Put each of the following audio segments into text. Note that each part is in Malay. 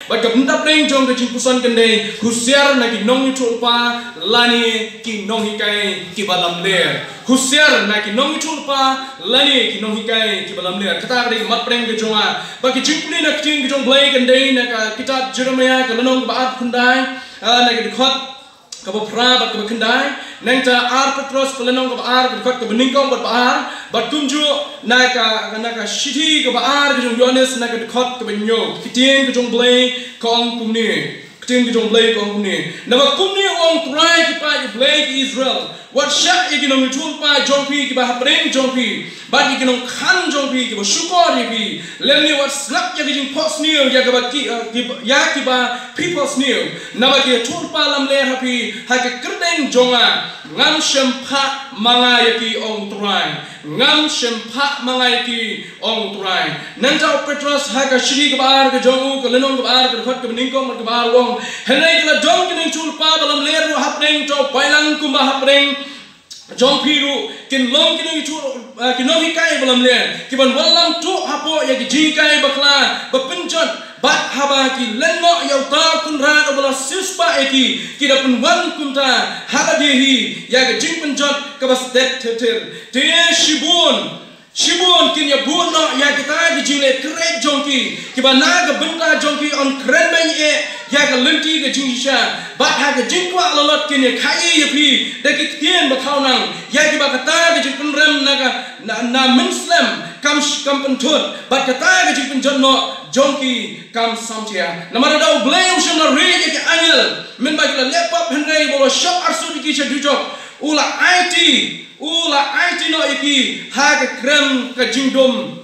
Bat ka benda pleng jong ka jing pusan kende husiar na ki nong chulpa lani ki nong hikai ki balam ler. Husiar na ki nong chulpa lani ki nong hikai ki balam ler. Kata ka mat pleng ka jonga. Ba ki jing puli na ki jing jong blai kende na ka kitab Jeremiah ka lanong ka baat kundai na ka dikhot kaba pra bat kaba kendai nang ta ar Petros pelenong kaba ar kaba beningkong bat ar bat kunju naka shiti kaba ar kejong Yohanes naka dekhot kaba nyo kitien kejong blai kong kumni kitien kejong blai kong kumni nama kumni ong try kipa blai Israel wat syak ikinong chulpa jongpi kiba hapreng jongpi bat ikinong khan jongpi kiba shukor yipi lemni wat slap yakijing pos new yakaba kiba people's new nama ki chulpa lamle hapi hake kerdeng jonga ngam shempa manga yaki ong try ngam shempa manga yaki ong try nanta Petros haka shri kiba ke jongu ke lenong kiba ke khot ke ningkom ke ba wong henai kala jong kining chulpa balam leru hapreng to pailang kumba hapreng jong piru kin long kining chur kinong hikai balam ler kiban walam tu hapo yaki jikai bakla bapinjot bat haba ki lenno yauta kunra obala sispa eki kida pun wan kunta haladehi yaki jing pinjot kabas det teter te Shibun kin ya buno ya kita di jile kret jongki kiba naga benta jongki on kren men ya ka lenti ke jingisha bat ha ke jingkwa lalot kin ya khai ya pi de ki tien ba thau nang ya kiba kata ke jing rem naga na muslim kam pentut bat kata ke jing jonno jongki kam samtia namara dau blame shona re ya ke angel men ba kila laptop henrei bolo shop arsu di kisha dujok ula IT no iki haga krem ka jingdom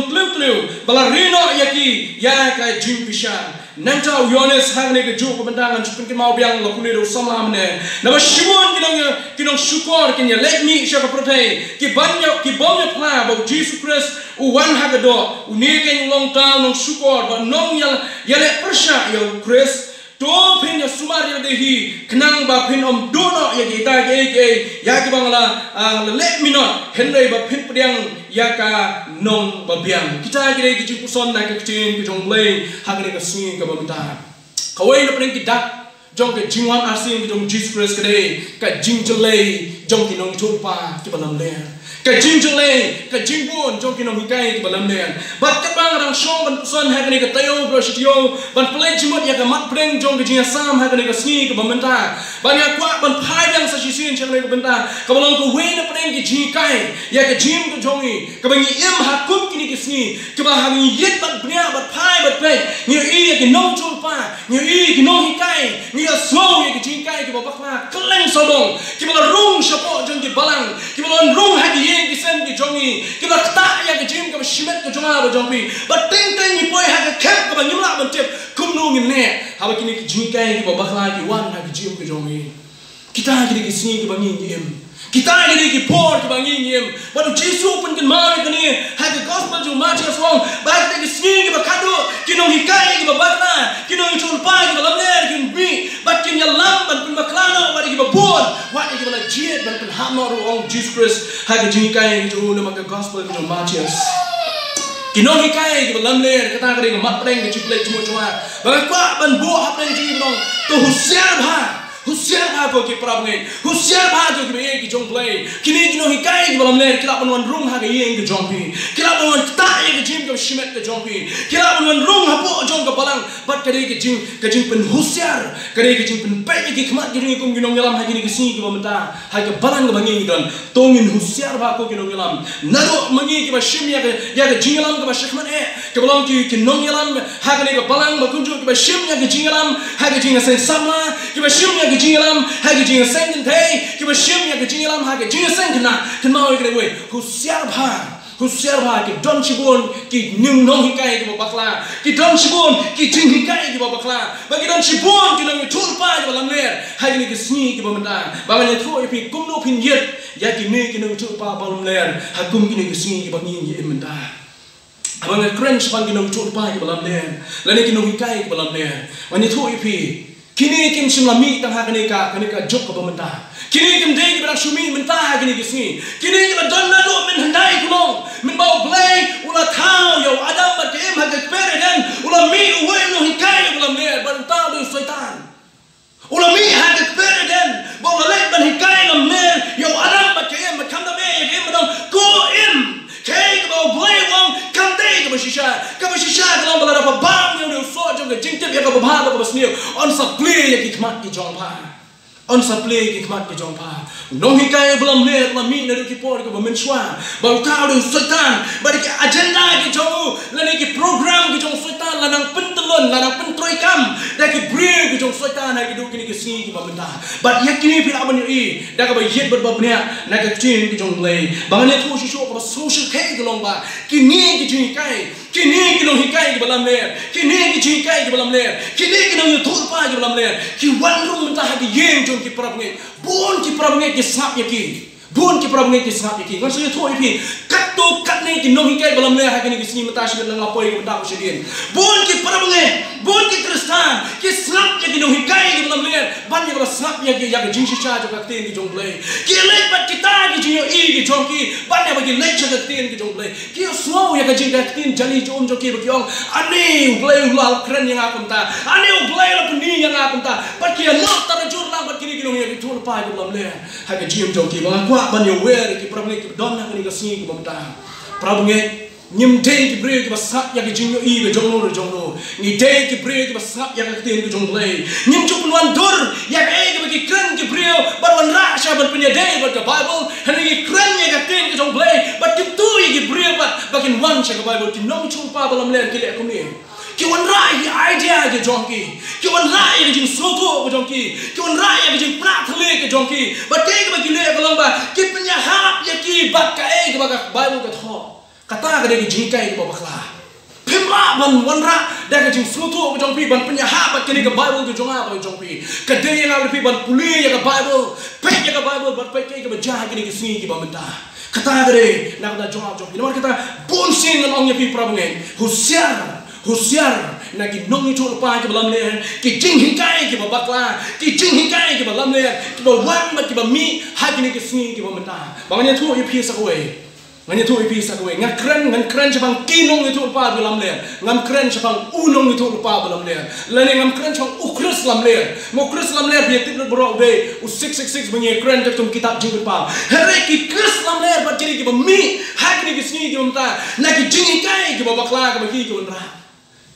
tlu bala rino yaki ya ka jing pishan nanta Yohanes hagne ka ju pemandangan chupin mau biang lokune do samam ne na shimon kinong shukor kinya let me shaka prote ki bomnya pla ba Jesus Christ u wan haga do u ne ken long town nong shukor ba nong yale persha yo Christ to pin ya sumari dehi kenang ba pin om dono ya kita ke ya ki bangla let me not henry ba pin pediang ya ka nong ba biang kita ki ki puson na ke tin ki jong blai hagre ka sing ka ba mita kawai na pring ki dak jong ke jingwan asin ki jong Jesus Christ ke ka jingjlei jong ki nong chupa ki balam le ka jingjlei ka jingbon jong ki nong hikai ki balam le bat ka bang rang shong ban puson hagre ka tayo bro shitio ban play jimot ya ka mat preng jong ke jinga sam hagre ka sing ka ba menta ban ya kwa ban phai yang sa shisin chang le ka benta ka balong ko we na preng ki jikai ya ka jim ka jongi ka bang im ha kum ki ni ki sing ka ba hang yet bat bnya bat phai bat pe ni ya ki nong chupa ni ki nong hikai ni ya so ya ki jikai ki ba bakla kleng sodong ki ba rung shapo jong ki balang ki ba rung ha ki yen ki sen ki jongi ki ba ta ya ki jim ka ba shimet ka jonga ba jongpi ba ting ting ni poi ha ka kep ka ba nyula ban tip kum nu ngin ne ha ba ki ni ki jikai ki ba bakla ki wan ha ki jim ka jongi kita ki sing ki ba ngin kita ki por ki ba ngin ba du Jesus pun kan ma ka ni ha ka gospel ju ma chi song ba ki sing ki ba kadu ki no hikai ki ba bakla ki no chul pa ki ba lamler ki bi ba ki ya lam ban pun bakla no ba ki ba bon wa ki ba la jiet ban pun ha no ong Jesus Christ ha ka jikai ki ju no ma ka gospel ju ma chi kinong hikai ki balam ler kata ka ring mat preng ki chiplek chmo chwa ba kwa ban bo ha preng ji nong to husiar bha ko ki prab ngai husiar bha ko ki be ki jong play kini kinong hikai ki balam ler kila ban wan rung ha ga yeng ki jong pi kila ban wan ta ye ki jim ka shimet ka jong pi kila ban wan rung ha po jong ka balang bat ka ki jing pen husiar ka ki jing pen pe ki khmat ki ring kum kinong yalam ha ki si ki bamta ha ka balang ka bangi don tongin husiar bha ko kinong yalam naro mangi ki ba shim ya ka jing yalam ka ba shikman ke balang ki kinong yalam ha ka ka balang ba kunju ki ba shim ya ka jing yalam ha ka jing sen samla ki ba shim ya ka jing yalam ha ka jing sen tin thei ki ba shim ya ka jing yalam ha ka jing sen kana kan mau ke we husiar bha ki don chibon ki ning nong hikai ki bakla ki don chibon ki jing hikai ki bakla ba ki don chibon ki nong chul pa ki balam ler ha ki ki sni ki ba mata ba ma ne tho pi kum no pin yet ya ki ne ki nong chul pa balam ler ha kum ki ne ki sni ki ba ni ye mata abang cringe bang kinong chul pa ki balam ler la ne kinong hikai ki balam ler ma ne tho pi kini kim simlami tang ha kani ka jok ka bamenta kini kim dei ki bra shumi menta ha kini ki sni kini ki don na do min handai kulong min bau blai ula thau yo adam ba kem ha ke pere den ula mi ya ka babha ka basniu on sa play ya ki khmat ki jong pa on sa play ki khmat ki jong pa nong hi kai belam le ma mi na ki por ka men swa ba ta du setan ba ki agenda ki jong la ni ki program ki jong setan la nang pentelon la nang pentroi kam da ki bri ki jong setan ha ki du ki si ki ba menta ba ya ki ni pila ban yi da ka ba yet ba bnya na ka chin ki jong le ba ne thu shi sho ka social kai ki long ba ki ni ki chin kai ki ni ki nong hi kai ki belam le ki ni ki chin kai ki belam le ki ni ki nong thu pa ki belam le ki wan rum menta ha ki yen jong ki prab nge bon ki prab nge ki sap ya ki bon ki prab nge ki sap ya ki ngan so ye thoi phi kat to kat ne ki nong hi kai belam le ha ki ni ki sni mata shi lang la poi ki da ko shedin bon ki prab nge bon ki kristan ki sap ya ki nong hi kai ki belam le ban ya ko sap ya ki jing shi cha jo ka ten ki jong le ki le pat ki ta ki jing yo i ki jong ki ban ya ba ki le cha ka ten ki jong le ki yo slow ya ka jing ka ten jali jo jo ki ba ki ong ani ble la kren yang akum ta ani ble la puni yang akum ta pat ki no ta jur lang pat ki nong ya ki thul pa ki belam le ha ka jing jong ki ba kwa ban yo wer ki prab nge ki don na ki si ki ba ta prab nge nyim te ki bre ki basap ya ki jing yo i be jong no ni te ki bre ki basap ya ka ten ki jong le nyim chu pun dur ya ka ki kren ki bre bar wan ra sha ban punya de bar ka bible han ki kren ya ka ten ki jong le bat ki tu ki bre bat kin wan sha ka bible ki nong chu pa balam le ki le ko ni ki wan ra ki idea ki jong ki wan ra ki jing so to ko jong ki wan ra ki jing pra thale ki jong ki bat ke ki le ko long ba ki punya hap ya ki bat ka ba ka bible ka tho kata ka de jing kai ko bakla phimra ban wanra da ka jing sutu ko jong pi ban punya ha bat ke ka bible ko jong ba jong pi ka de yang pi ban puli ya ka bible pe ya ka bible bat pe ke ba ja ke ni si ki ba menta kata ka de na ka jong pi nomor kita pun sing ong ya pi problem husiar na ki nong ni chul pa ki balam le ki jing hi kai ki ba bakla ki jing hi kai ki ba lam le ki ba wan ma ki ba mi ha ki ni ki si ki ba menta ba ne thu ya pi sa ko ngani tu ipi sa kowe ngan kren chapang kinong itu pa bilam le ngam kren chapang unong itu pa bilam le lani ngam kren chapang ukris lam le mo kris lam le bi tip bro be u 666 bunyi kren tum kitab jing pa here ki kris lam le ba jiri ki ba mi ha ki ki sni ki umta na ki jing kai ki ba bakla ka ba ki ki unra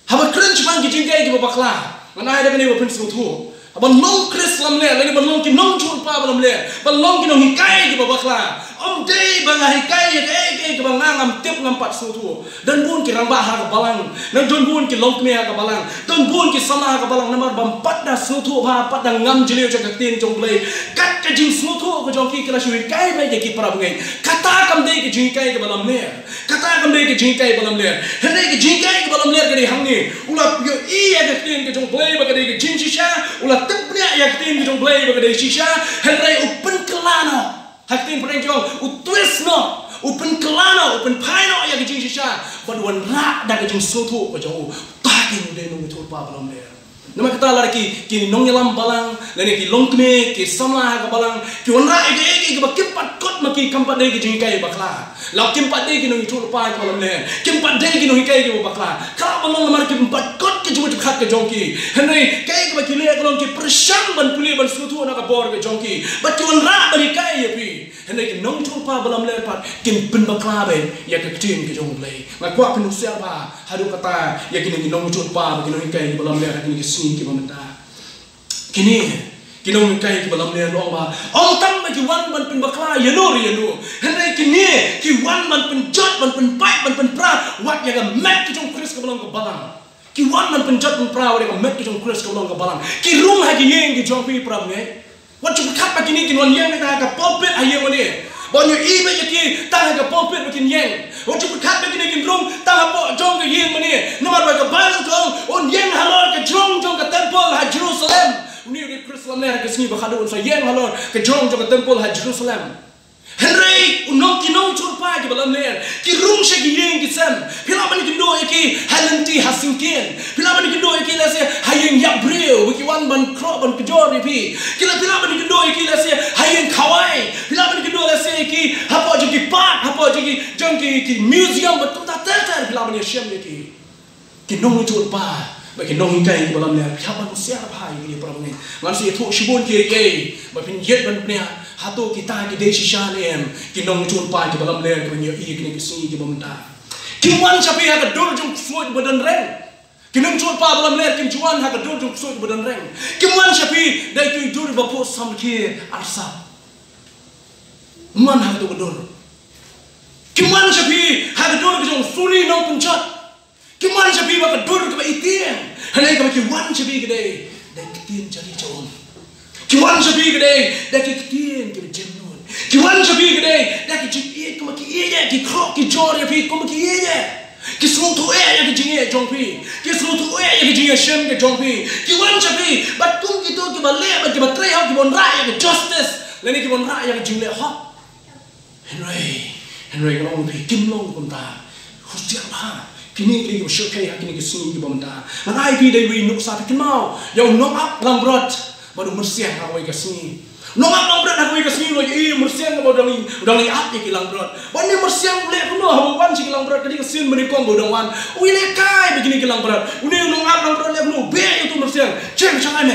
ha ba kren chapang ki jing kai ki ba bakla ngana ida ni ba prince tu ban long kris lam le lani ban long ki nong chul pa bilam le ban long ki nong kai ki ba bakla om dei bangai kai ke bang ngam tip ngam pat su tu dan bun ki rang ba ha ka balang nan don bun ki long me ka balang don bun ki sama ka balang namar bam pat da su tu ba pat da ngam jilio cha ka tin jong ble kat ka jing su tu ko jong ki kala shui kai mai de ki pra ngai kata kam dei ki jing kai ka balam le kata kam dei ki jing kai balam le hene ki jing kai ka balam le ka ni hang ni ula yo i ya ka tin ki jong ble ba ka dei ki jing shisha ula tip nya ya ka tin ki jong ble ba ka dei shisha hene open kelana haktin pren jong u twist no open kelana open pino ya ke jing shisha ban wan ra da ke jing soto ko jong ta ki de no to pa balam le nama kata lagi ki nong yalam balang lani ki longkme ki samla ka balang ki wan ra ke ba kimpat kot ma ki kampat de ki jing kai bakla la kimpat de ki no to pa ka balam le kimpat de ki no kai ki bakla ka balang mar ki kimpat kot ki jung khat ke jong ki hanai kai ka ba ki le ka long ki prasham ban puli ban soto na ka bor ke jong ki ba ki wan ra ba ni kai ya pi hendak ki nong chul pa balam le pat kin pin bakla be ya ke tin ki jong le ma kwa pin usia ba hadu kata ya ki nong chul pa ba ki nong kai ki balam le ki ki sin ki bamenta kini ki nong kai ki balam le ong ba ong tam ba ki wan ban pin bakla ya no hendak kini ki wan ban pin jot ban pin pai ban pin pra wat ya ga mat ki jong kris ka balam ka balang ki wan ban pin jot ban pra wa ga mat ki jong kris ka balam ka balang ki rum ha ki yeng ki jong pi pra ngai wat chu khat pa kini kin wan yeng na ka pulpit ayeng wani bon yo ibe yaki tang ka pulpit kin yeng wat chu khat pa kini kin rum tang po jong ka yeng mani namar ba ka bible ko on yeng halor ka jong ka temple ha Jerusalem uni ni Jerusalem le ka sni ba khadu on sa yeng halor ka jong ka temple ha Jerusalem henry unong ki nong chul pa ki balam le ki rum she ki yeng ki sam pila ban ki do yaki halanti hasinkin pila ban ki do yaki la se hayeng yabreu ki wan ban kro ban ki jor pi kila pila ban ki do yaki la se hayeng kawai pila ban ki do la se ki hapo ki park hapo ki jong ki museum ba tum ta ta pila ban shem ki nong chul pa ba ki nong kai ki balam le pha ban sia bhai ni pra ngai ngan si thu shibon ki ke ba pin yet ban pnya hato kita ki de shisha lem ki nong chun pa ki balam le ki ni i ki si ki bamta ki wan chapi ha ka dur jung floyd badan ren Kinung chul pa balam ler kin juan ha ka dur jung so badan reng. Kiman shapi dai tu dur ba po sam ki arsa. Man ha tu dur. Kiman shapi ha ka dur ki jung suri no punchat. Kiman shapi ba ka dur ka ba itien. Hanai ka ba kiwan shapi ke dai kitien jadi jom. Kiwan shapi ke dai kitien ke jemnon. Kiwan shapi ke dai ki jik ka ma ki ye ki krok ki jor ya pi ko ma ki ye. Ki slutu ya ki jinge jongpi, ki slutu ya ki jinge shem ke jongpi, ki wan chapi, but kum ki to ki ba le, but ki ba tre ha ki bon ra ya ki justice, leni ki bon ra ya ki jingle ha. Henry ka long pi kim long kum ta, hustian ha, kini ki shokei ha kini ki sing ki bom ta. Manai pi dai wi nuk sa pi mau, yo nok up lang brot, baru mersiang ha wai ka sing. Nong lang brot aku ikas ni lagi mersiang ke bodang ni up iki lang brot. Wan ni mersiang le kuno ha wan si lang brot kadi kesin menikong bodang wan. Ui le kai begini ke lang brot. Uni nong up lang brot le kuno be itu mersiang. Ceng sangai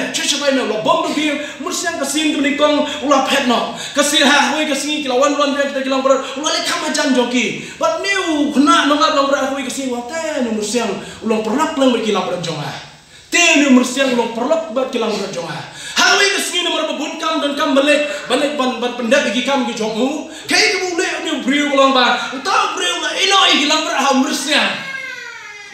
me lo bom tu ki mersiang kesin tu menikong ulah pet no. Kesin ha hui kesin ki lawan be kita ke lang brot. Ulah le kamajan joki. But new kena nong up lang brot aku ikas ni wa ten mersiang ulang perlak lang bagi lang brot jonga. Ten mersiang ulang perlak bagi lang brot jonga. Hawi kesini nomor babun kam dan kam balik ban pendat bagi kam ke jongu. Kaya kamu le ni beriu ulang ba. Utau beriu la ino iki lang berah mersiang.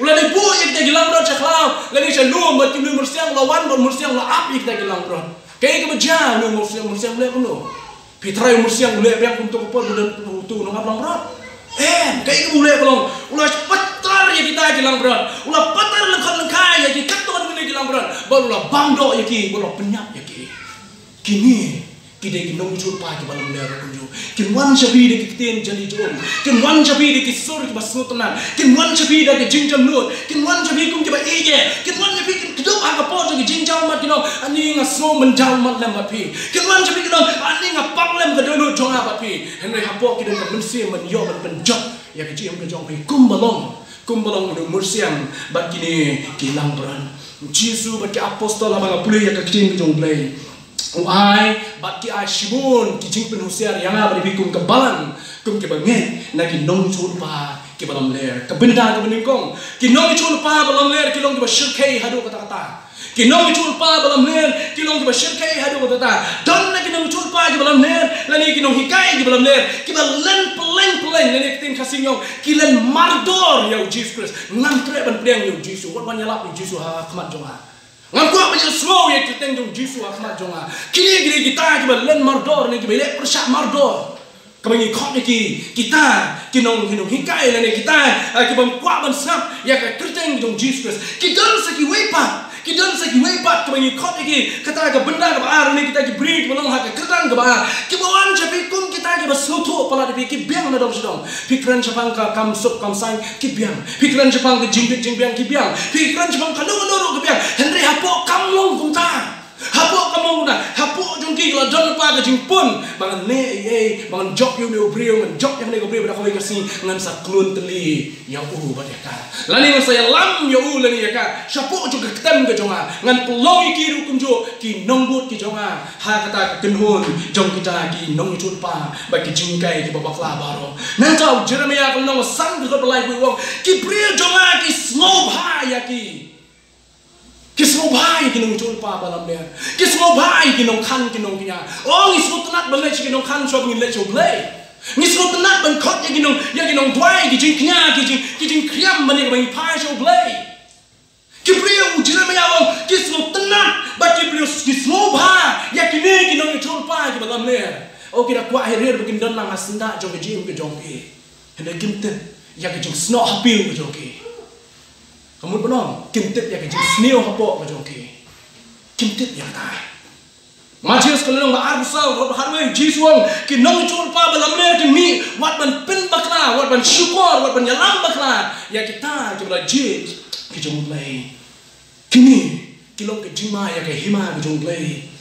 Ulah ni bu ik te gilang berah caklau. Lagi saya lu bat kimi mersiang lawan ban mersiang la ap ik te gilang berah. Kaya kamu jang ni mersiang le kuno. Pitrai mersiang le biang untuk apa dan tu nong lang berah. Kaya kamu le kolong. Ulah patar ya kita gilang berah. Ulah patar lengkai ya kita katon ni gilang berah. Baru la bangdo ya ki, baru penyap ya ki. Kini kita kinong jul pa ki balam ler kunju. Kin wan shabi de kitien jali jom. Kin wan shabi de kisur ki basnut nan. Kin wan shabi de jinjam nut. Kin wan shabi kum ki ba eye. Kin wan shabi kin kedop aga po jo ki jinjam mat kinong ani nga so menjau mat lem pi. Kin wan shabi kinong ani nga pang lem kedulu jong apa pi. Henry hapo ki de mensi men yo men penjot ya ki jim ke jong pi kum balong de mursiang bat kini kilang beran. Jisu bat ki apostol abang pulih ya ka kitim ke jong play. Uai bat ki ai shibun ki jing penusiar yang apa dibikum kebalan kum ke banget na ki nong chul pa ki balam ler ka benda ka beningkong ki nong chul pa balam ler ki long ki ba shirkei hadu kata ki nong chul pa balam ler ki long ki ba shirkei hadu kata don na ki nong chul pa ki balam ler lani ki nong hikai ki balam ler ki ba len peleng lani tin kasingong ki len mardor ya Jesus Christ ngam tre ban priang ya Jesus wat ban yalap ya Jesus ha khmat jonga ngam ko pa slow ya kiteng jong Jesus akmat jonga kini kita ki ba len mardor ni ki ba le persyak mardor kabangi khot ki kita kinong hikai la ni kita ki ban kwa ban snap ya ka kiteng jong Jesus ki don sa ki wepa kabangi khot ki kata ka benda ka ar ni kita ki bring bolong ha ka ketang ka ba ki bawan chapi kum kita ki ba soto pala de ki biang na dong sedong pikran chapang ka kam sup kam sang ki biang pikran chapang ka jing biang ki biang pikran chapang ka no ki biang Henry hapo kam long kum ta hapo kam long na hapo jong ki la don pa ka jing pun bangan ne bangan jok yu ne brio man jok yang ne ko brio da ko ka si ngan sa klun teli ya ba de ka lani ngan saya lam ya lani ya ka sapo jong ka ketem ka jonga ngan pelong ki ru kum jo ki nongbut ki jonga ha kata kenhun jong kita ki nong chun pa ba ki jing kai ki ba fla baro nan tau Jeremiah kam nong sang ko belai wi wong ki brio jonga ki slow ha ya ki slow bhai ki nong chul pa balam ler ki slow bhai ki nong khan ki nong kinya ni slow tanat ban le ki nong khan so ngin le chu play ni slow tanat ban khot ya ki nong dwai ki jing knya ki jing kriam ban ni pa so play ki brio Jeremiah wong ki slow tanat ba ki brio ki slow bha ya ki ne ki nong chul pa ki balam ler kita kwa herir begin dan nang asinda jong ke jing ke jong ki hene kimte ya ki jing sno hapil ke jong ki kamu benar, kimtip ya kecil, snew hapo macam okay, kimtip ya ta. Macam sekarang orang bersau, orang berharga, jisuang, kinong cur pa balam ler kini, wat ban pen bakla, wat ban syukur, wat ban yalam bakla, ya kita coba jit, kita mulai, kini kilong kejima ya kehima kita mulai,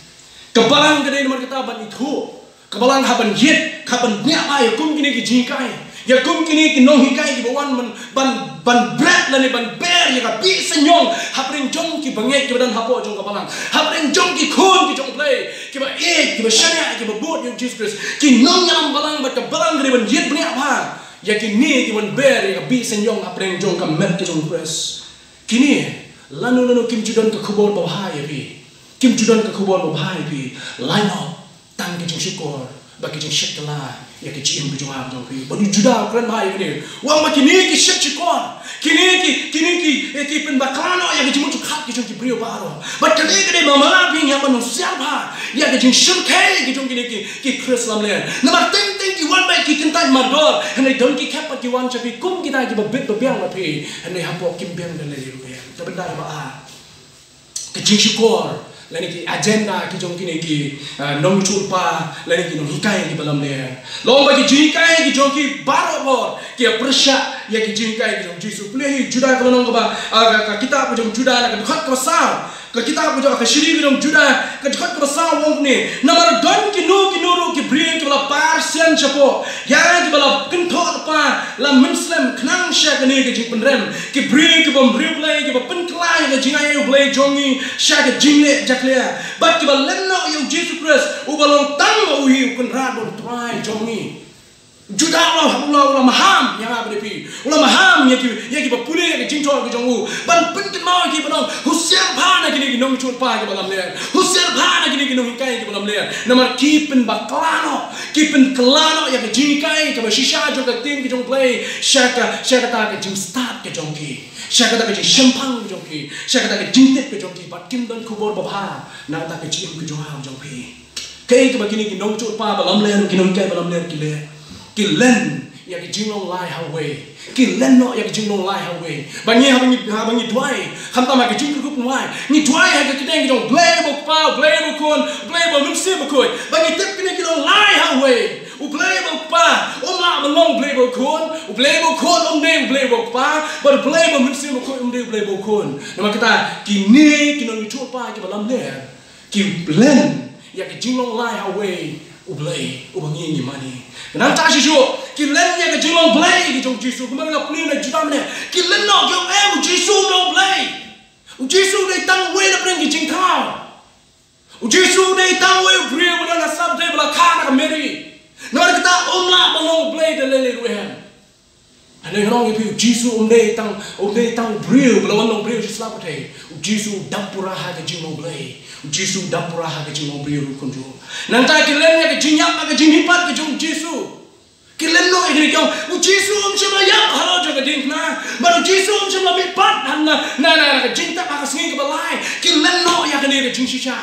kebalang kedai nomor kita ban itu, kebalang haban jit, haban niat ayah kum kini kejikai. Ya kum kini kinong hikai ki bawan ban brat la ni ban ber ya ka bi senyong hapring jong ki banget ki badan hapo jong kapalang hapring jong ki khun ki jong play ki ba ki ba shanya ki ba bot yung Jesus Christ ki nong yang balang ba ka balang gre ban yet bnya ba ya ki ni ki ban ber ya ka bi senyong hapring jong ka met ki jong Christ kini lanu kim judan ke khubor bahai pi kim judan ke khubor bahai pi laino tang ke jing syukur bagi jing syakala ya ke jing berjuang jong pi bagi juda kran bahai ni wang makini ki syakor kini ki pen baklano ya ke jing mutu khat ke jong ki brio baro but kini ke mama pi ya manusia ba ya ke jing syukai ke jong ki Chris lam le nama ting ki wan bai ki kentai mardor hene don ki kap ki wan chapi kum kita ki babit babiang la pi hene hapo kim biang le le ru ya ta benda ba a ke jing syukur lani ki agenda ki jong kini ki nong chulpa lani ki nong hikai ki balam le long ba ki jikai ki jong ki baro bor ki persya ya ki jikai ki jong jisu plei juda ko nong ba ka kitab jong juda na ka khat ko sa ka kitab jong ka shiri jong juda ka khat ko sa wong ni namar don ki nuru ki bri ki bala parsian chapo ya ki bala kinthot pa la muslim knang sha ka ni ki jing penrem ki bri ki bom bri plei ki ba pen klai ka jingai plei jongi sha ka jingle but ki balenno yo Jesus Christ u balong tang u hi kun ra bon try jongi juda Allah maham yang apa depi ulah maham ya ki ba puli ya ki jingchor ki jongu ban pen ki mau ki balong husian bha na ki nong chut pa ki balam le husian bha na ki nong kai ki balam le namar ki pen baklano ki pen klano ya ki jingai ki ba shisha jo ka tin ki jong play shaka ta ki jing start ki jongi shaka ta ki shampang ki jongi shaka ta ki jingtet ki jongi bat kim don khubor babha na ta ki chim ki jong jongi kai ki ba ki nong chut pa balam le ki nong kai balam le ki len ya ki jinglong lai hawe ki len no ya ki jinglong lai hawe ba ni ha ba ni dwai kham ta ma ki jing grup nwai ni dwai ha ki deng jong blay bo pa blay bo kon blay bo mun se bo koi ba ni tep ki long lai hawe u blay bo pa la ma long blay bo kon u blay bo kon de blay bo pa ba blay bo mun se bo koi de blay bo kon na ma kita ki ni ki no ni chu pa ki ba lam le ki len ya ki jinglong lai hawe u blay u ba ni mani nan ta shi shu ki len ya ke jinglong blay ki jong jisu ko ma la pli na juda mne ki len no ki em jisu no blay u jisu dei tang we na bring ki jing thao u jisu dei tang we bri wo na sab de bla kha na meri no ra ta la ba long blay de le ru hem ane ngong ki jisu dei tang bri wo la long bri ji slap te u jisu dampura ha ke jinglong blay jisu dampura ha ke jinglong bri ru konjo nan ta ki len ya ke jinyap ke jinghipat ke jong jisu ki len no e ki u jisu shema yap halo jo ke ding na ba jisu shema mi pat han na ke jingta ka sngi ke balai ki len no ya ke ni ke jingshisha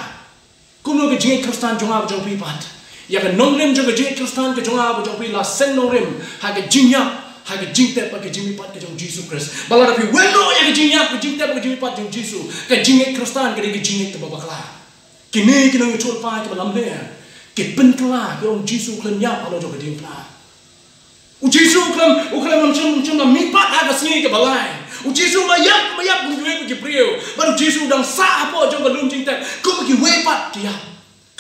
kuno ke jing kristan jong ab jong pi pat ya ke nonglem jo ke jing kristan ke jong ab jong pi la sen nonglem ha ke jinyap ha ke jingte pa ke jingmi pat ke jong jisu Christ bala rapi weno ya ke jinyap ke jingte pa ke jingmi pat jong jisu ke jing kristan ke jing ke babakla kini kena ngecul pa ke balam le ke pen kla ke ong jisu klen yap alo jo ke ding kla u jisu klen macam la mi pat ha ke sini ke balai u jisu ma yap ku we ke priu baru jisu dang sa apa jo ke lum jingte ku ke we pat ke yap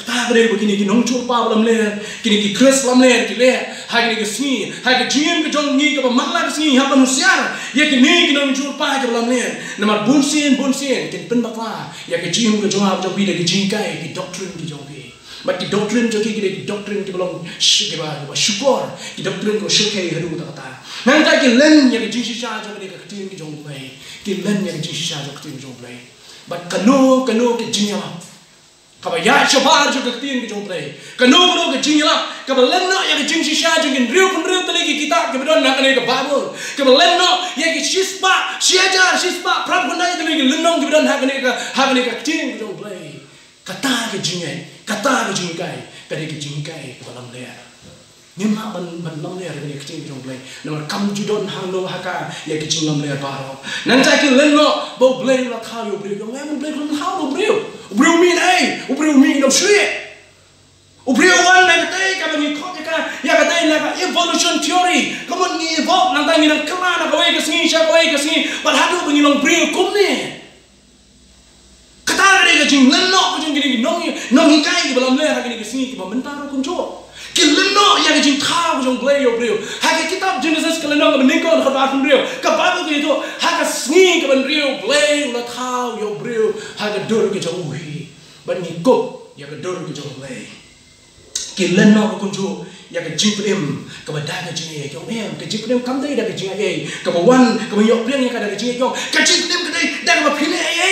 kata gede begini ki nong chul pa balam le kini ki Chris lam le ki le ha kini ke sini ha ke jing ke jong ni ke makla ke sini ha manusia ya kini ki nong chul pa ke balam le namar bunsin kin pen bakla ya ke jing ke jong ab jong bi de ke jing kai ki doctrine ki jong bi but ki doctrine jo ki doctrine ki belong ke ba syukur ki doctrine ko syukai hadu ta kata nang ta ki len ya ke jing shisha jo ke tin ki jong play ki len ya ke jing shisha jo ke tin jong play but kanu ke jing ya kaba ya shabar jo ke tin ki jong play kanu ke jing ya kaba len no ya ke jing shisha jo ke riu tali ki kitab ke bedon na ke bible kaba len no ya ke shispa prab kundai tali ki lenong ke bedon ha ke tin ki jong play kata ke jing kai kade ke jing kai ke balam le ni ma ban lam le ke tin ki jong play namar kam judon hang no haka ya ke jing lam le baro nan ta ki len no bo play la tha yo bri yo em play from how no bri mi no shit u bri wan na te ka ni ko ka ya ka te na evolution theory come on ni evolve nang ta ni nang kala na ko ke singi sha ko ke singi but hadu ni long bri kum ni kata ke jing len no ko jing ni nong kai ki balam le ha ke singi ki ba mentaro kun jo ki len no ya ke jing tha ko jong play yo bri ha ke kitab Genesis ka len no ba ni ko ka ba kun rio ka ba ko to ha ka singi ka ban rio play la tha yo bri ha ke dur ke jong ui ban ni ko ya ke dur ke jong play ki len no ko jo ya ke jing prim ka ba da ke jing ye jong em ke jing kam dai da ke jing ye ka ba wan ka ba yo prim ya ka da ke jing ye jong ka jing prim ka dai da ka ba phin ye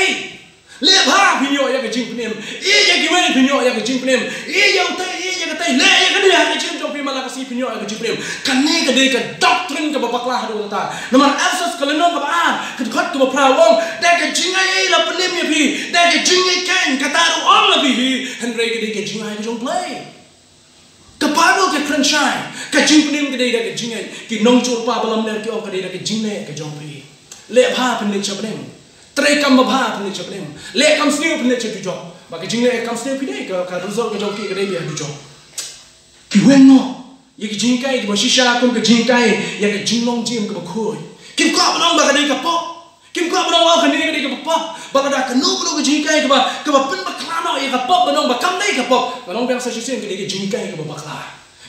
jing penem ya gimana pinyo ya jing penem ya utai le ya kada ya jing jong pi malakasi pinyo ya jing penem kane kada ka doctrine ka babaklah do ta namar asas kaleno ka ba ka khat ka prawong da ka jingai la penem ya pi da ka jingai kan ka taru om la pi henry kada ka jingai ka jong play ka paro ka kranchai ka jing penem kada da ka jingai ki nong chul pa balam ner ki om kada da ka jingai ka jong pi le bha penem chabnem Tray kam babha pune chablem le kam sniu pune chabijo ba ke jingle kam sniu pide ka result ke joki ke dei biar bijo ki wenno ye ki jingkai ki bashisha kum ke jingkai ya ke jinglong jim ke bakhoi kim ko abnong ba ka dei ka po kim ko abnong wa ka dei ka po ba ka da ka no blo ke jingkai ke ba pin ba klano ye ka po banong ba kam dei ka po banong bang sa shisen ke dei ke jingkai ke ba kla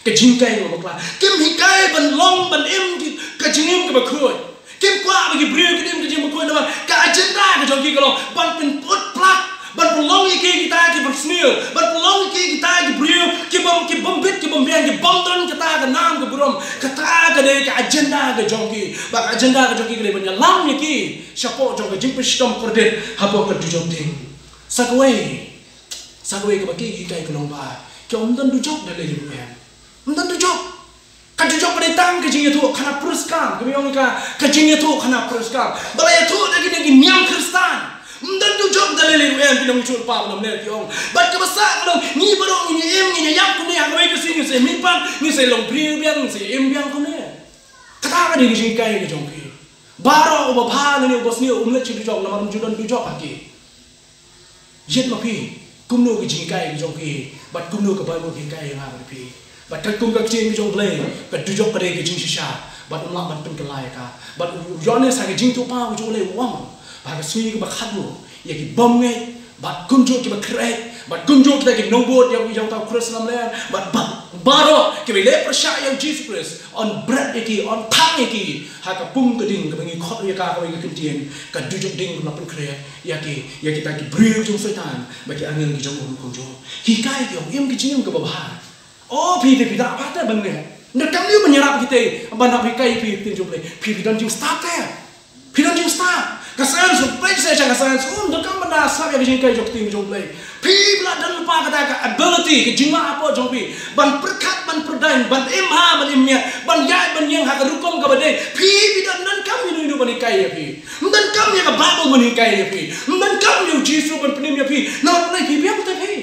ke jingkai ke ba kla kim hikai ban long ban im ke jingim ke bakhoi Kim kwa bagi beliau kita kerja berkuat dengan ke agenda ke joki kalau ban pen put plak ban pelong kita ke bersnil ban pelong kita ke beliau ke bombit ke bombian ke bomton kita ke nam ke burom kita ke deh ke agenda ke joki bak agenda ke joki ke banyak lam ki siapa joki jimpe sistem kredit hapo ke dujok ting sakwe ke bagi kita ke lomba ke umdan dujok dari luar umdan dujok Kajujok pada tang kajing itu karena peruskam, kami orang kajing itu karena peruskam. Balai itu lagi niam Kristen. Mungkin dujok dalil yang kita muncul pa dalam ner kiong. Bat kebasa kalau ni baru ni em ni yang kau ni aku itu sih ni saya mimpan ni saya long priu biang ni saya em biang kau ni. Kata ada di sini kaya kejong ki. Baru ubah bah ni ubah sini umlet ciri dujok nama munculan dujok lagi. Jet mapi kumno kejing kaya kejong ki. Bat kumno kebayu kaya yang ada pi. But kum ka jing jong play ka dujok ka de jing shisha but umla ban pen kelai ka but yone sa jing tu pa jong le wam ba ka sui ka ba khadu ya ki bom nge but kum jo ki ba krek but kum jo ki no bot yang ta Christ lam le but baro ki le prasha yang Jesus Christ on bread ki on thang ki ha ka pum ka ding ka ngi khot ya ka ka tien ka dujok ding na pen krek ya kita ki bril jong setan ba ki angin ki jong kum jo hi kai ki om ki jing ka ba Oh, pi dah apa tu benda? Nak kami menyerap kita, bandar pikai pi tinjau play, pi don't you start there, pi don't you start. Kesan supaya saya cakap kesan, nak kami bandar sah yang kita jok tinjau play, pi belah dan lupa kata ability, kejima apa jok pi, ban perkat, ban perdain, ban imha, ban imnya, ban yai, ban yang hak rukom kabade, pi dan kami hidup banikai ya pi, dan kami yang Bible banikai ya pi, dan kami yang Jesus ban penim ya pi, nak play pi apa tu pi?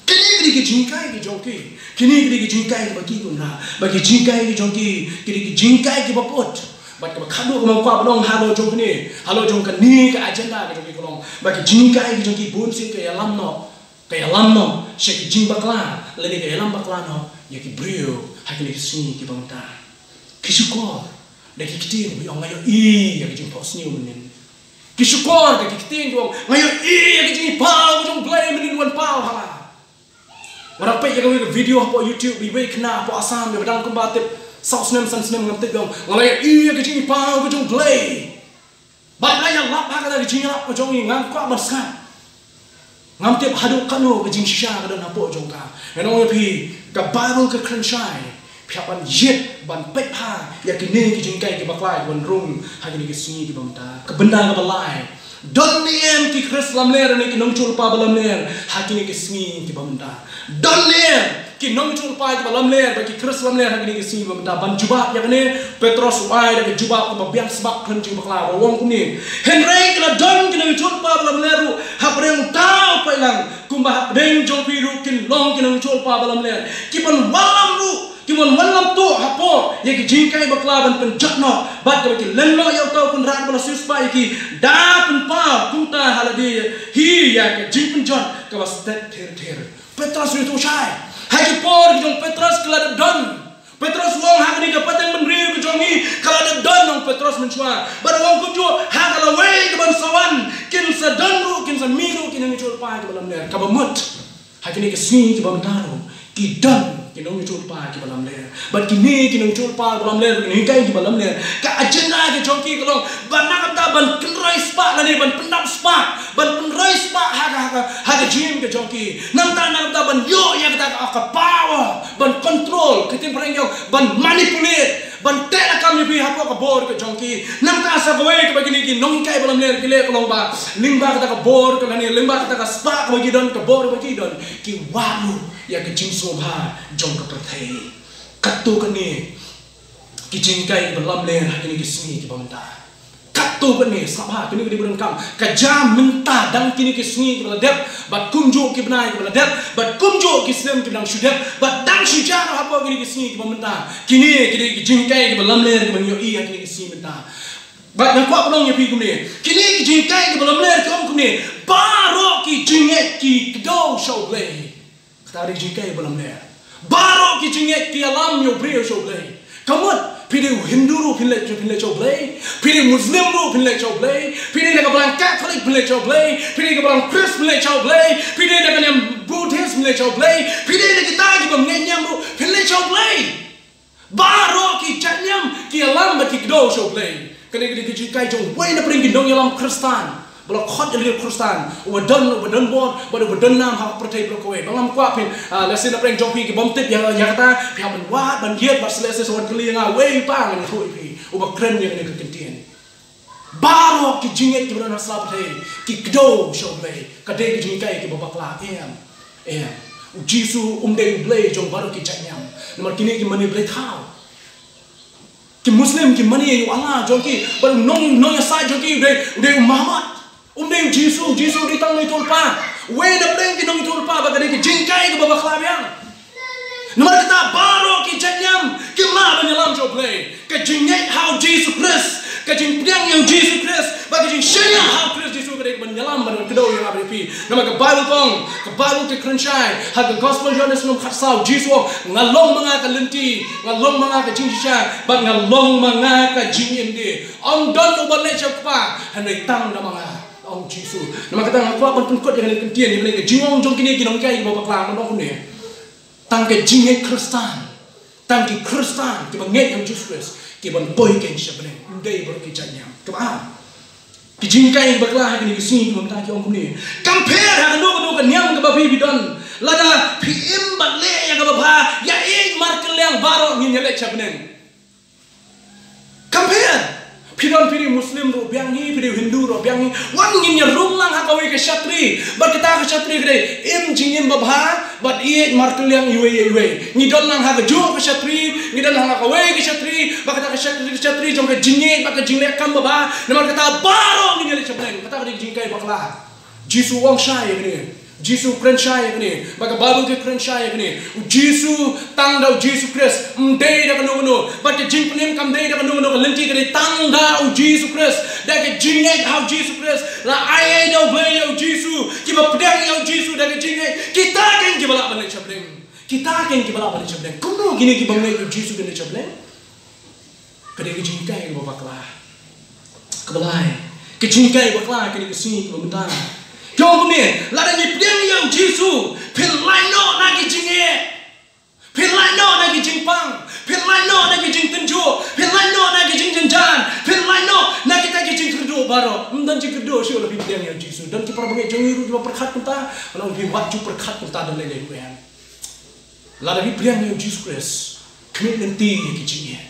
Kini ke jingkai ke joki, kini ke jingkai ke bagi guna, bagi jingkai ke joki, kini ke jingkai ke bapot, bat ke kado ke mangkap dong halo jong ni, halo jong ke ni ke agenda ke joki kolong, bagi jingkai ke joki bunsin ke alam no, syaki jing bakla, lagi ke alam bakla no, ya ke brio, hakili ke sini ke bangta, kisukor, dah kita ni biang ngayo ya ke jing pos ni umenin, kisukor dah kita ni biang ngayo ya ke jing pau jong play menin wan pau hala. Orang pek yang video apa YouTube lebih kena apa asam dia pedang kembatip saus nem san nem ngamtik dong ngalai iya kecing pau kecing play bagai yang lap kata kecing lap kecing ni ngam kuat berskan ngamtip haduk kanu kecing shisha kada napo jong ka enong pi ka Bible ke krenchai piapan jet ban pek ha ya kini kecing kai ke baklai ban rum hagi ke sunyi ke bamta ke benda ke balai don niem ki Chris lamler ni ki nongchul pa balamler hagi ke sunyi ke bamta don niem ki nongchul pa ke balamler ba ki Chris lamler hagi ke sunyi bamta ban jubab ya ne Petros uai da ke jubab ko biang sebab krenching bakla wong kuni Henry kala don ki nongchul pa balamler ha preng tau pa lang kumba deng jong piru kin long ki nongchul pa balamler ki ban walam ru Kimun malam tu hapo, ya ki jingkai baklaban penjatno, bat ki lenno ya tau pun rat bala suspa ki da pun pa kunta haladi hi ya ki jing penjat ka bas tet ter Petrus itu syai haki por ki jong Petrus kala don Petrus wong hak ni ka pateng menriu ki jongi kala don nong Petrus menchua bar wong kujo hak ala wei ke ban sawan kin sa donru kin sa miru kin ni chul pa ki balam ler ka bamut haki ni ki sing ki bam taru ki don kinong chul pa ki balam ler bat kini kinong chul pa balam ler ni kai ki balam ler ka agenda ki jonki kolong ban nak ta ban kenrai spa la ni ban pendap spa ban penrai spa ha jim ki jonki nang ta nak ta ban yo ya ta ka power ban control kitim preng yo ban manipulate bante na kami pi hapo ka bor ka jongki nam ka sa goe ka bagini ki nong kai balam ner ki le kolong ba limba ka bor ka ni limba ka spa ka bagi don ka bor bagi don ki walu ya ka jing so ba jong ka prathai kattu ka ni ki jing kai balam ner ki ni smi ki bamta kattu ka ni sabha ki ni di bulan kam ka jam menta dang ki ni ki smi ki bala dep bat kumjo ki bnai ki bala dep bat kumjo ki snem ki dang shudep bat dang shujana hapo ki ni ki smi ki bamta kini ki jing kai ki balam ner ki bang yo iya ki ni ki smi menta bat na kwa long ye pi kumne kini ki jing kai ki balam ner ki om kumne baro ki jinget ki do show play kata ri jing kai balam ner baro ki jinget ki alam yo brio show play kamot pide Hindu ru pinle show play pide Muslim ru pinle show play pide na kabalang Catholic pinle show play pide kabalang Christ pinle show play pide na kanyang Buddhist pinle show play pide na kita ki bamnenyam ru pinle show play baro ki janyam ki alam ba ki do show play kani ki kai jong way na pring dong yalam Kristan bala khot ele Kristan wadan bon wadan nam ha protai bro kowe bangam kwa pin lesin na pring jong pi ki bom tip ya kata pi ham wa ban yet bas lesin so kli nga way pa ni khoi pi uba kren ni ka kentien baro ki jinget ki bana sa protai ki do show play ka de ki jingai ki babakla em jisu umde blay jong baro ki chanyam nomor kini ki mani blay thao ki Muslim ki mani yu Allah jong ki bar nong ya sa jong ki de Muhammad umde jisu di tang ni tulpa we na pleng ki nong tulpa ba kade ki jingkai ki babakla biang nomor kita baro ki chanyam ki ma banyalam jong play ka jingai how Jesus Christ ka jing piang yang Jesus Christ ba ka jing shaya how Christ Jesus kade banyalam ban kedo yang abri pi nomor ka Bible kong ka Bible ki krenchai ha ka gospel Johannes nom khatsau Jesus ngalong mga ka lenti ngalong mga ka jingsha ba ngalong mga ka jingin di ong don ubal le chakpa hanai tang na mga ong Jesus nama kata ngapa pun kot yang kentien ni boleh jingong jong kini kinong kai bawa klang nong ni tang ke jingai Kristan tang ki Kristan ki banget yang Jesus Christ ki ban boy ken shabne ndai ber ki chanyam kema ki jingkai bakla ki ni sing ki mta ki ong ni compare ha no ka nyam ka babi bidon lada pi im batle ya ka baba ya e markel yang baro ni nyele chabnen compare pidon pidi Muslim ro biang ni pidi Hindu ro biang ni wan ngin ya rung lang ha kawe ke syatri bar kita ke syatri gede im jingin babha bat iet markel yang iwe ni don lang ha ke jo ke syatri ni don lang ha kawe ke syatri ba kita ke syatri jong ke jingit ba ke jinglek kam babha namar kata baro ni le chablen kata ke jingkai bakla jisu wong shai gede jisu krenchai ni baga Bible ke krenchai ni jisu tang dau Jesus Christ mdei da kanu but jing pnem kam dei da kanu lenti ke tang dau Jesus Christ da ke jingai how Jesus Christ la ai dau blei dau jisu ki ba pedang dau jisu da ke jingai kita ken ki bala bale chableng kuno gini ki bangai dau jisu ke chableng kade ke jingai ba bakla kebalai ke jingai bakla ke ni sini ke benda Jom ni, lada ni piang yang Jisu, pin lain no nak jinge, pin lain no nak jingpang, pin lain no nak jing tenju, pin lain no nak jing jenjan, pin lain no nak kita jing kerdo baro, dan jing kerdo sih oleh piang yang Jisu, dan kita pergi jongiru juga perkat kita, kalau lebih wajib perkat kita dan lain-lain yang, lada ni piang yang Jesus Christ, kemit nanti yang jinge,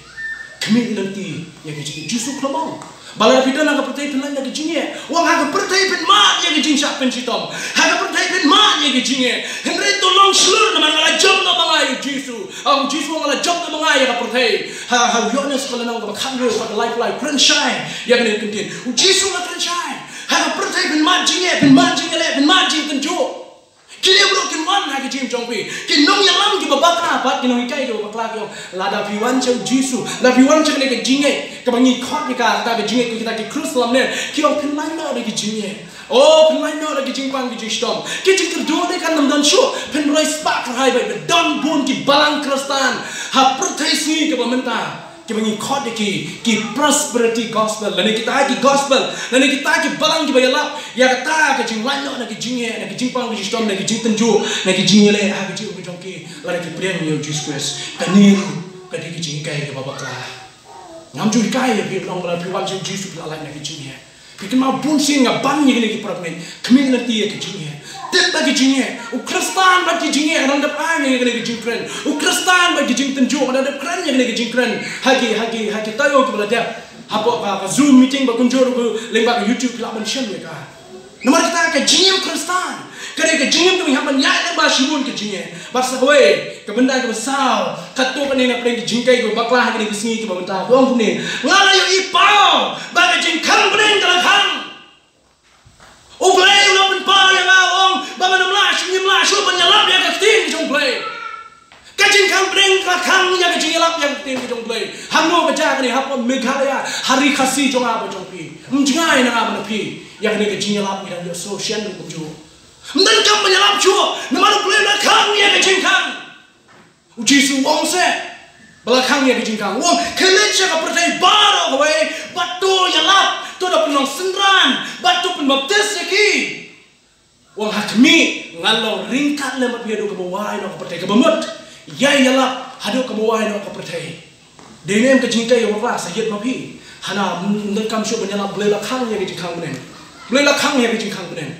kemit nanti yang jinge, Jisu kelamau. Balar pidon aga pertai pin lain lagi jinge wang aga pertai pin mat yang jing sap pen sitom aga pertai pin mat yang jinge henry tolong slur na mangala jom na mangai Jisu ang Jisu mangala jom na mangai aga pertai ha Yohanes kala nang ka kangro ka life krenchai yang ni kentin Jisu na krenchai aga pertai pin mat jinge le pin mat jing tenjo kini bro kin wan ha ki jim jongpi kin nong yang lam ki babakra pat kin nong kai do bakla ki la da piwan chau Jisu la piwan chau ne ke jinge ka bangi khot ni ka ta be jinge ki kita ki krus lam ne ki ong pin lai na de ki jinge oh pin lai na de ki jingpang ki jistom ki jing kerdo ne kan nam dan shu pin roi spark hai bai be don bun ki balang Kristan ha pertai sini ke pementa ki bangi khot ki prosperity gospel lani kita ki gospel lani kita ki balang ki bayalap ya kata ke jing lai na ki jinge na ki jingpang ki jistom na ki jing tenju na ki jingele ha ki jing jong ki lani ki priang yo Jesus Christ kaniru ka de ki jing kai ke babakla ngam ju kai bi long la pi wan jing Jesus la lai na ki jinge bikin mau bun sing ngaban ni ki prapmen kmin nanti ki jinge baptit bagi jinge, Kristan bagi jinge orang dap ang yang kena jingkren, Kristan bagi jing tenjuk orang dap keren yang kena jingkren, hagi tayo kita dia, apa Zoom meeting berkunjung ke lembak YouTube kelak mention mereka. Nama kita ke jinge Kristan, kerana ke jinge tu yang banyak lembak shibun ke jinge, barsawai ke benda ke besar, katu kan yang nak pergi jingkai ke baklah ke sini ke benda, orang ni ngalayo ipau bagi jingkang bering kelakang. Ublay ulah penpa yang awong, bapa namlash, nyimlash, penyalap yang ketin jong play. Kajing kang bring kakang yang nyelap yang ketin jong play. Hamno baca ni hapa Meghalaya hari kasih jong apa jong pi. Menjengai nang apa pi yang ni kajing nyelap yang dia sosial tu jo. Dan kam penyalap jo, nama play belakang yang kajing kang. Ujisu wong se. Belakang yang kajing kang. Wong kelecah kepercayaan baru kawai, batu nyelap. Tu dah penong sendran, batu penbaptis lagi. Wang hakmi ngalau ringkat lemat biadu kebawai nak pertai kebamut. Yai yalap hadu kebawai nak pertai. Dengan kejingkai yang waklah sahid mapi. Hana mendekam syuk menyalap boleh lakang yang kejingkang benen. Boleh lakang yang kejingkang benen.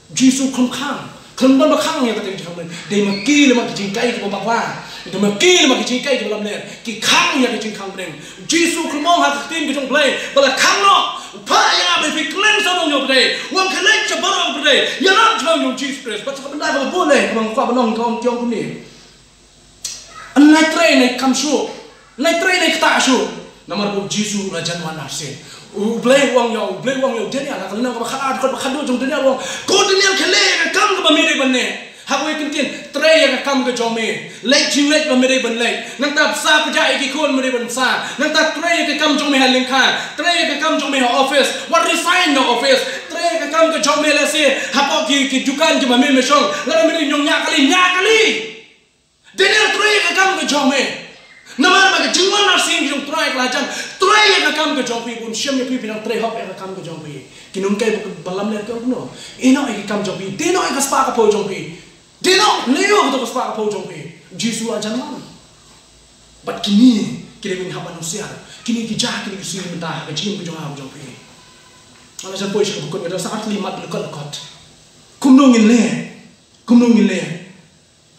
Jisu kemkang, kemban lakang yang kejingkang benen. Dia maki lemat kejingkai kebawai. Dia maki lemat kejingkai kebalam ler. Kikang yang kejingkang benen. Jisu kemong hakatin kejong play. Belakang no. Pak yang apa fikir sama orang berdaya, orang kelak cepat orang berdaya, yang nak cakap orang Jesus Christ, baca benda apa boleh, orang kau benong kau tiang kuni. Naik train naik kamsu, naik train naik takshu, nama orang Jesus raja mana sih? Ublay orang yang dunia, kalau nak kau berkhadut jom dunia orang, kau dunia kelak kamu kebamiri benda. Habu ikintin tray yang kam ke jome lek jinglet ba mere ban lek nang ta sa pja ikikon mere ban sa nang ta tray ke kam jome halin khan tray ke kam jome office what resign no office tray ke kam ke jome la se hapo ki dukan ke mame mesong la mere nyong nya kali dene tray ke kam ke jome namar ba ke jingwan na sing jong tray ke lajan tray ke kam ke jome bun syam ye pi pinang tray hop ke kam ke jome kinung kai balam le ke no ino ke kam jome deno ke spa ka po jome Dino, leo kita kesepak apa ujung pe? Jisu aja mana? But kini kita punya hamba manusia, kini kita kini kesini mentah, kecil ujung apa ujung pe? Kalau saya boleh cakap bukan ada saat limat lekot. Kumnungin le,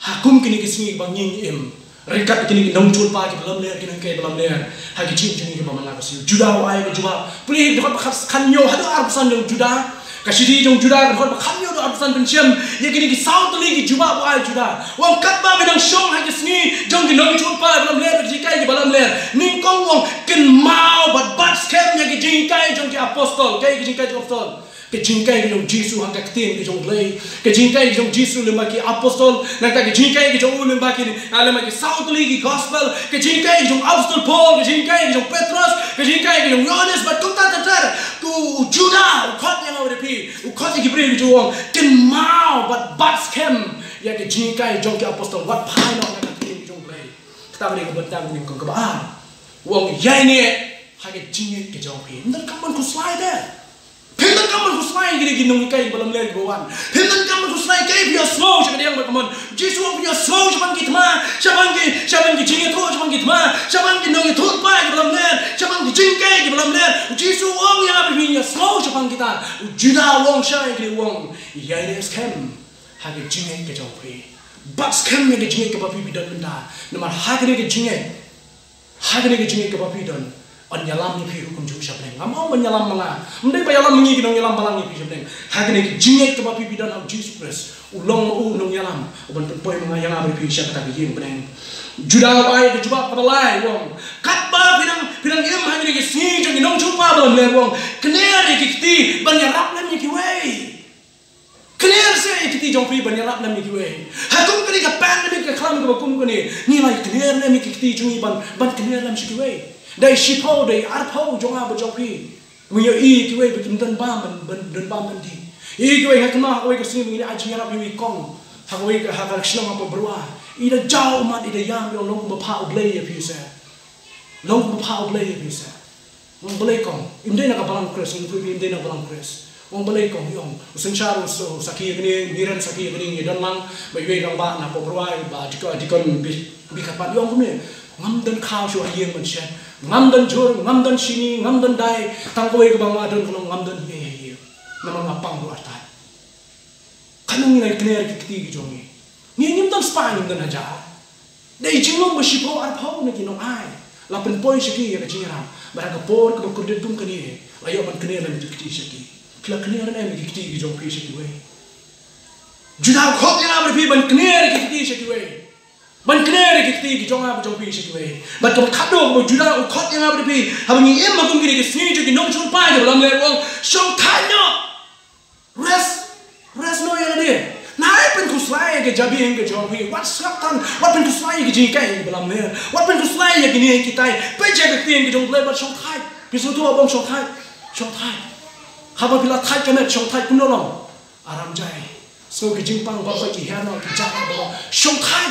hakum kini kesini banging im, rekat kini nongcul pagi belum ler, kini kaya belum ler, hagi cip kini kita mana kasih. Juda wai kejual, pilih dekat kanyo, ada arbusan yang juda. Kasih jong juda kan kau berkamyo do abusan penciam ya kini ki south lagi juba buai juda wong katba bidang shong ha kisni jong ki nong chulpa balam ler ki kai ki balam ler ning kong wong kin mau bat scam ya ki jingkai jong ki apostol kai ki jingkai jong apostol ke jingkai ki jong Jisu hang kaktin ki jong play ke jingkai ki jong Jisu lemba ki apostol nang ta ki jingkai ki jong lemba ki lemba ki south lagi gospel ke jingkai ki jong apostol Paul ke jingkai ki jong Petrus ke jingkai ki jong Yohanes bat kunta tatar ku juda khot yang awre pi ukot ki bri ki jong kin mau bat scam ya ki jingkai jong ki apostol wat phai no nang kaktin ki jong play ta bri ko batang ni ko ba wong yai ne ha ki jingkai ki jong pi ndar kaman ku slide Pemban kamu kusai gini ginung ikai balam ler bawan. Pemban kamu kusai kai biar slow cakap dia berkaman. Jisu punya slow cakap kita mah. Cakap kita jingkai tu cakap kita mah. Cakap kita nongi tu pai balam ler. Cakap kita jingkai balam ler. Jisu wong yang apa punya slow cakap kita. Juda wong syai gini wong. Ia ini scam. Hagi jingkai kita jauhi. But scam yang jingkai kebapi bidan benda. Nama hagi ni jingkai. Hagi ni jingkai kebapi bidan. Anyalam ni pihak hukum juga sebeleng. Amau menyalam mana? Mending bayalam mengi kita nyalam balang ni pihak sebeleng. Hari ni jingek kebapi bidan au Jesus Christ. Ulong nong nyalam. Uban perpoi mengayang abri pihak siapa tak begini beneng. Juda awai kejubat pada lai wong. Katba pinang im hari ni kesini jadi nong cupa balam le wong. Kener ikiti banyarap lem ikiway. Kener se ikiti jongpi banyarap lem ikiway. Hakum kini kapan lem ikaklam kebakum kini. Nilai kener lem ikiti jungi ban kener lem ikiway. Dari sipo dari arpo jonga berjopi, punya kiway betul dan bam di. Kiway hakna kiway kesini begini aji ngarap kiway kong, kiway hakar senang apa berua. Ida jauh mat ida yang long bapa ublay ya bisa, long bapa ublay ya bisa. Long belay kong, imdai nak balang kres, imdai nak balang kres. Long belay kong yong, usencar so sakit ini, niran sakit ini dan lang, bayi orang ba nak berua, ba dikon bikapan yong kumnya. Ngamdan kau syuah yang mencet, ngamdan jor, ngamdan sini, ngamdan dai, tangkoi ke bang adon kono ngamdan ye, nama ngapang lu artai. kanung ngai kner ki kiti ki jongi ni nim tan spa nim dan hajar dei jingom ba shipo ar phau na ki nong ai la pen poi shiki ya ka jingram bara ka por ka kurdet tum kani ayo man kner la mi kiti shiki kla kner na mi kiti ki jong pi shiki we juda khop ya ba pi ban kner ki kiti shiki we ban kner ki kiti ki jong a ba jong pi shiki we ba ka khado ba juda khop ya ba pi ha ni em ma kum ki ki sni ju ki nong chon pa ja lam le wong shong than no rest no ya de nai pen ku slai ke jabi eng ke jong pi what slap tan what pen ku slai ke jing kai ba lam le what pen ku slai ya ki ni ki tai pe ja ke tin ki jong le ba shong thai pi so tu bong shong thai ha ba pi la thai ka me shong thai kun no long aram jai so ke jing pang ba ki ha no ki ja ba shong thai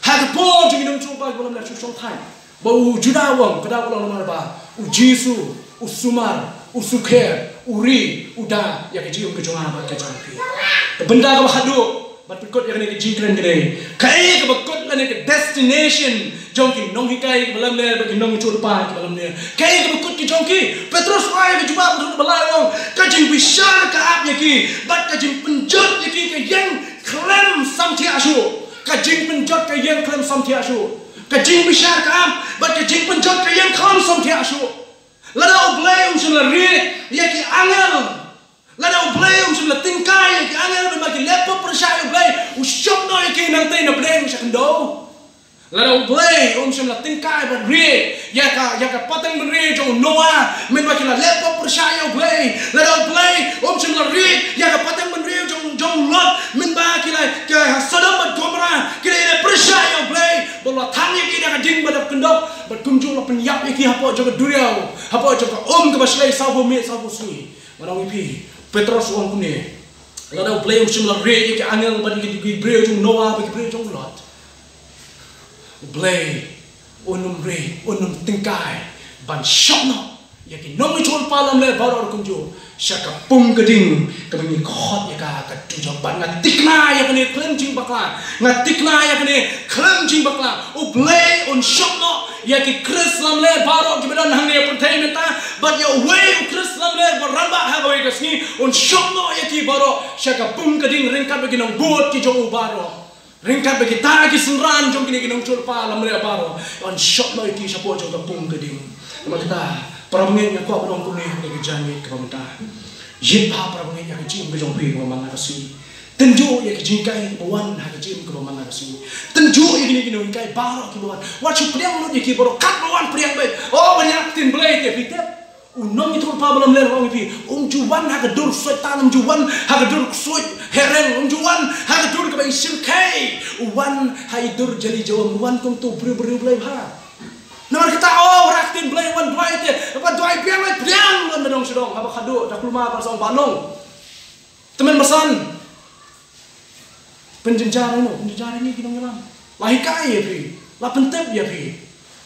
ha ke po ju ki nong chu ba ba lam le shong thai ba u juda wong ka da ko long ba u jisu u sumar u sukher uri uda ya ke jium ke jong ba ke jong pi benda ka hadu bat pikot ya ke jing kren ke kai ke bakot la ne ke destination jong ki nong hi kai ke balam le ba ki nong chu pa ke balam le kai ke bakot ki jong ki Petrus ai ke juba ba balai wong ka jing bishan ka ap ya ki bat ka jing penjot ya ki ke yang klem sam thi asu ka jing penjot ke yang klem sam thi asu ka jing bishan ka ap bat ka jing penjot ke yang klem sam thi asu lada oblay sum la ri ya ki angel lada oblay sum la tingkai ya ki angel ba ki lepo persaya oblay u shop no ya ki nang tay na bleng sa kendo lada oblay sum la tingkai ba ri ya ka patang ba ri jong Noah men ba ki la lepo persaya oblay lada oblay sum la ri ya ka patang ba ri jong Lot men ba ki la ka Sodom ba Gomorrah ki la persaya oblay bo la thang ya ki da ka ding ba da kendo ba kumju la penyap ya ki hapo jong duriau hapo jong ke baslai sabo me sabo sui marang pi Petrus wong kune la da play sum la re ki angel ba ki breu jong Noah ba ki breu jong Lot play onum re onum tingkai ban shop no ya ki nong chol palam le baror kumju shaka pung gading ka ni khot ya ka tu jong ban ngatikna ya kene klem jing bakla ngatikna ya kene klem jing bakla o play on shop no ya ki Chris lam le baror ki bedan hang ne perthai meta but ya way Chris lam le baramba ha go ka sni on shop no ya ki baror shaka pung gading ringkat bagi nong bot ki jong baror ringkat bagi ta ki sunran jong kini nong chol pa lam le baror on shop no ki sapo jong ka pung gading kita Perabangin yang kuat berong kuning ni kejani keramta. Jin pa perabangin yang kecil berong pi kemana kasih. Tenju yang kejingkai bawan hak kecil kemana kasih. Tenju yang kini kai barok bawan. Wajib priang lu yang kiboro kat bawan priang baik. Oh banyak tin belai dia fitet. Unong itu pa belum ler orang pi. Juan hak dur setan juan hak dur suit hereng juan hak dur kebai sirkai. Uwan hai dur jadi jawab uwan kong tu beri belai ha. Nama kita raktin belai wan dua itu, apa dua biang lagi biang wan bedong sedong, apa kado dak rumah pasang banong. Teman pesan penjenjara ini kita ngelam. Lahikai ya pi, la pentep ya pi.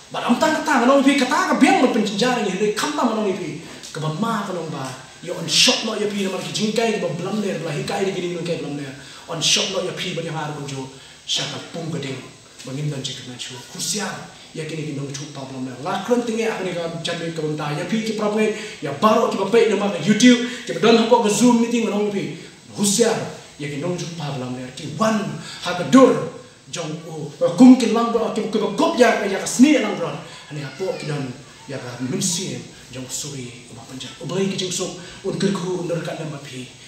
Baram tang kata nong pi kata biang penjenjara ini, dari kamtam nong pi, keban ma nong ba. Ya on shop lo ya pi nama kita jingkai keban belam ler, lahikai ini gini nongkai belam ler. On shop lo ya pi banyak hari kunju, syaka pung gedeng, bangin dan jika nacu, khusyar. Ya kini kita mencuba problem yang lakon tinggi akan kita cari kebentar. Ya pi kita problem ya baru kita pay nama YouTube kita don hapok ke Zoom meeting orang pi husyar ya kita mencuba problem yang kita wan hakadur jong kumkin lang bro kita kop ya kesni lang bro. Ani hapok kita ya mensin jong suri apa penjat. Obai kita jong sok untuk kerku untuk rekan nama pi.